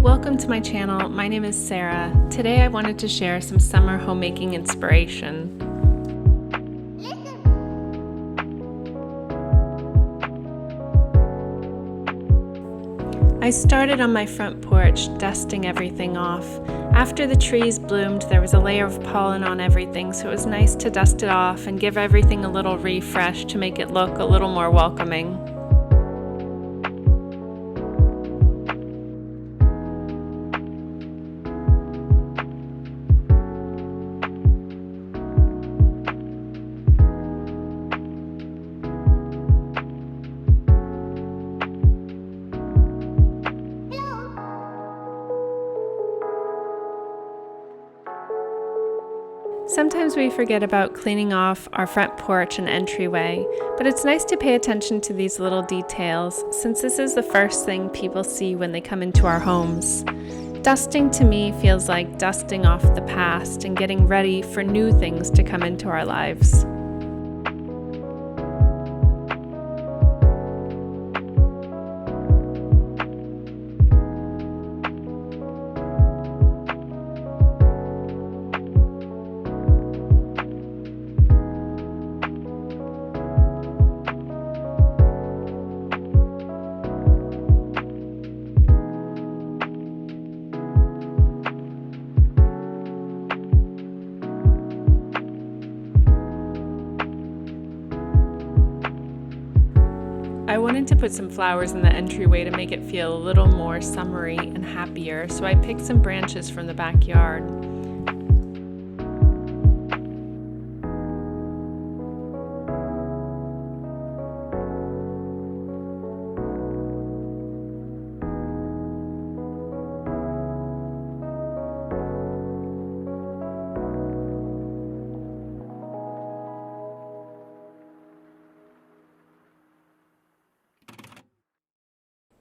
Welcome to my channel. My name is Sarah. Today I wanted to share some summer homemaking inspiration. I started on my front porch, dusting everything off. After the trees bloomed, there was a layer of pollen on everything, so it was nice to dust it off and give everything a little refresh to make it look a little more welcoming. Sometimes we forget about cleaning off our front porch and entryway, but it's nice to pay attention to these little details since this is the first thing people see when they come into our homes. Dusting to me feels like dusting off the past and getting ready for new things to come into our lives. I wanted to put some flowers in the entryway to make it feel a little more summery and happier, so I picked some branches from the backyard.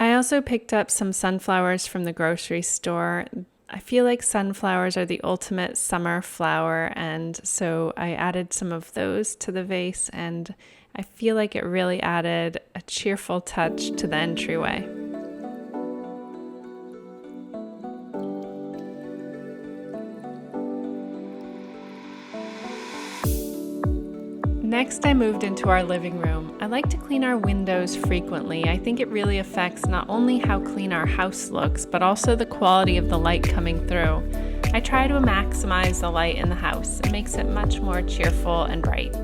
I also picked up some sunflowers from the grocery store. I feel like sunflowers are the ultimate summer flower, and so I added some of those to the vase, and I feel like it really added a cheerful touch to the entryway. Next, I moved into our living room. I like to clean our windows frequently. I think it really affects not only how clean our house looks, but also the quality of the light coming through. I try to maximize the light in the house. It makes it much more cheerful and bright.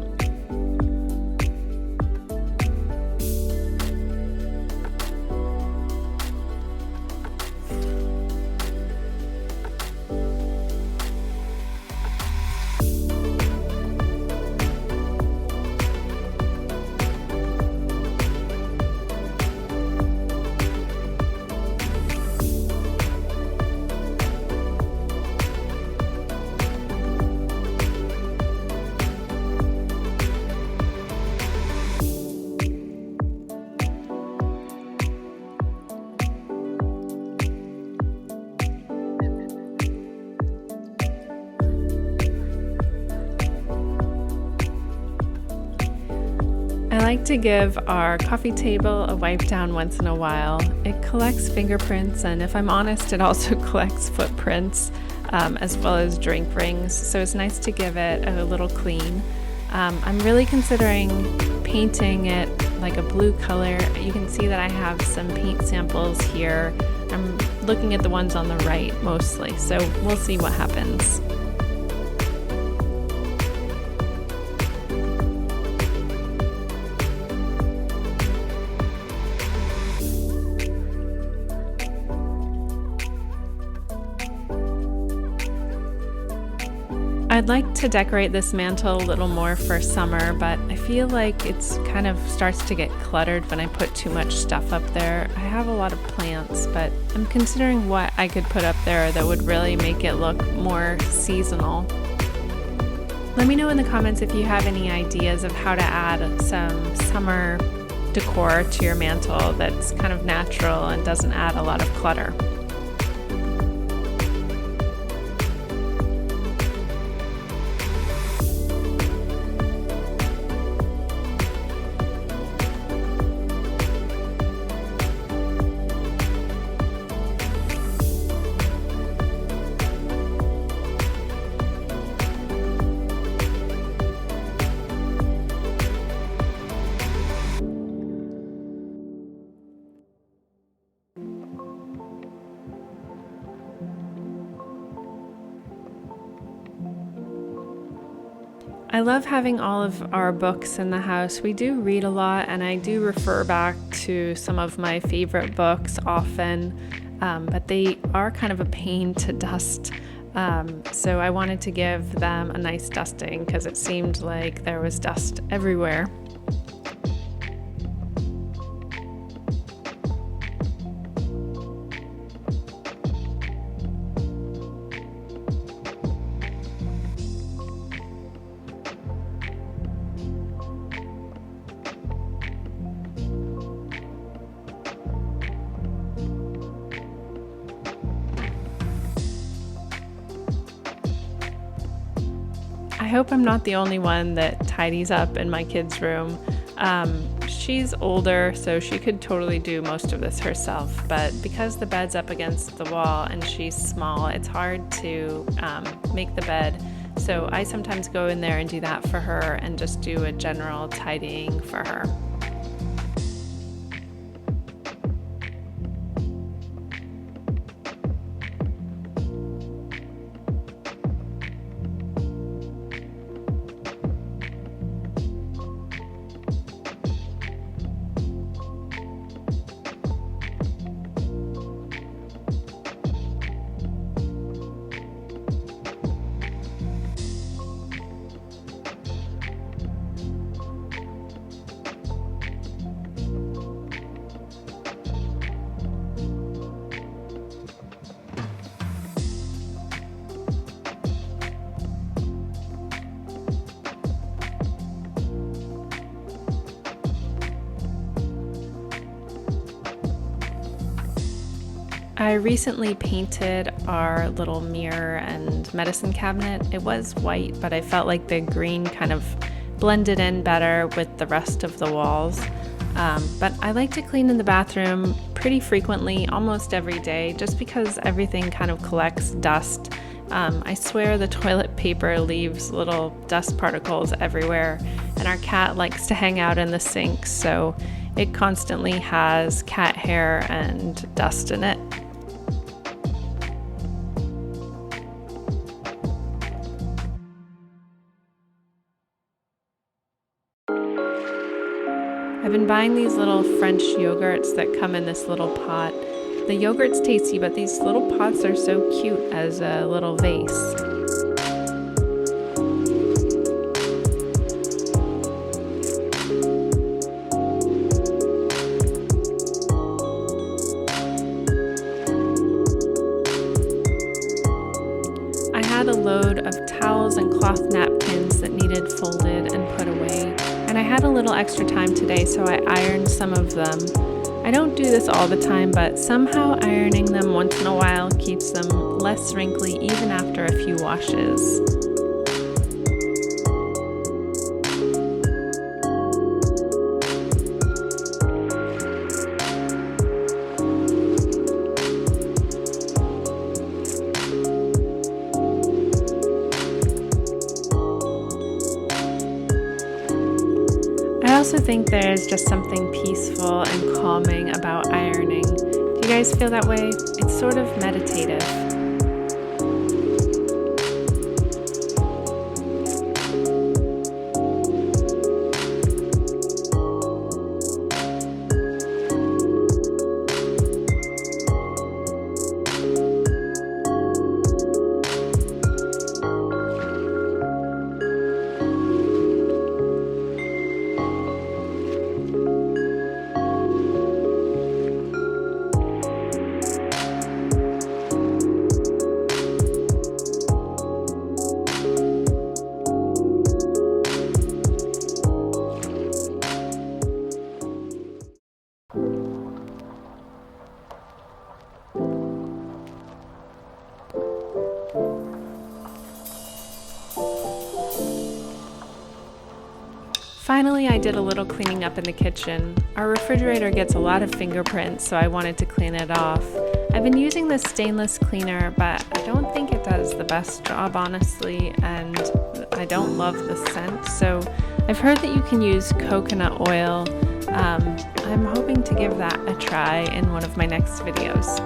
I like to give our coffee table a wipe down once in a while. It collects fingerprints, and if I'm honest, it also collects footprints as well as drink rings, so it's nice to give it a little clean. I'm really considering painting it like a blue color. You can see that I have some paint samples here. I'm looking at the ones on the right mostly, so we'll see what happens. I'd like to decorate this mantle a little more for summer, but I feel like it's kind of starts to get cluttered when I put too much stuff up there. I have a lot of plants, but I'm considering what I could put up there that would really make it look more seasonal. Let me know in the comments if you have any ideas of how to add some summer decor to your mantle that's kind of natural and doesn't add a lot of clutter. I love having all of our books in the house. We do read a lot, and I do refer back to some of my favorite books often, but they are kind of a pain to dust. So I wanted to give them a nice dusting because it seemed like there was dust everywhere. I hope I'm not the only one that tidies up in my kids' room. She's older, so she could totally do most of this herself, but because the bed's up against the wall and she's small, it's hard to make the bed. So I sometimes go in there and do that for her and just do a general tidying for her. I recently painted our little mirror and medicine cabinet. It was white, but I felt like the green kind of blended in better with the rest of the walls. But I like to clean in the bathroom pretty frequently, almost every day, just because everything kind of collects dust. I swear the toilet paper leaves little dust particles everywhere, and our cat likes to hang out in the sink, so it constantly has cat hair and dust in it. I've been buying these little French yogurts that come in this little pot. The yogurt's tasty, but these little pots are so cute as a little vase. I had a load of towels and cloth napkins that needed folded and put away. And I had a little extra time today, so I ironed some of them. I don't do this all the time, but somehow ironing them once in a while keeps them less wrinkly even after a few washes. I also think there's just something peaceful and calming about ironing. Do you guys feel that way? It's sort of meditative. Finally, I did a little cleaning up in the kitchen. Our refrigerator gets a lot of fingerprints, so I wanted to clean it off. I've been using this stainless cleaner, but I don't think it does the best job, honestly, and I don't love the scent. So I've heard that you can use coconut oil. I'm hoping to give that a try in one of my next videos.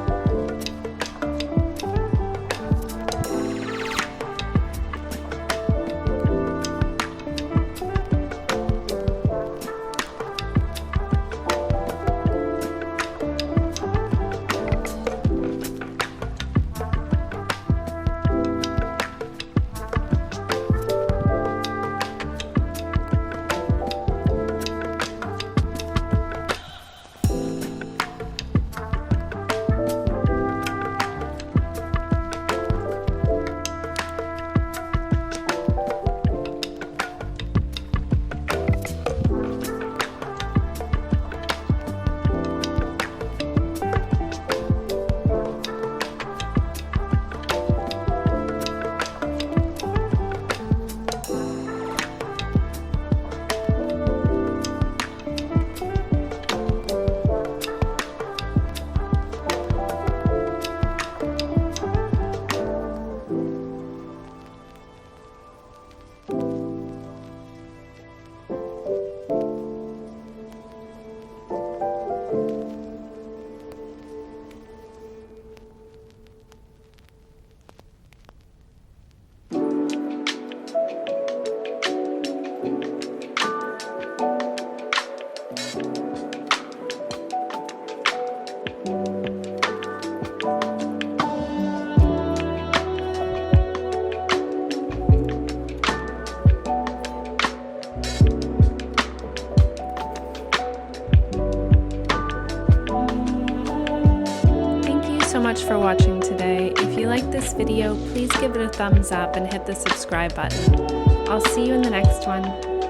so much for watching today. If you like this video, please give it a thumbs up and hit the subscribe button. I'll see you in the next one.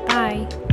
Bye!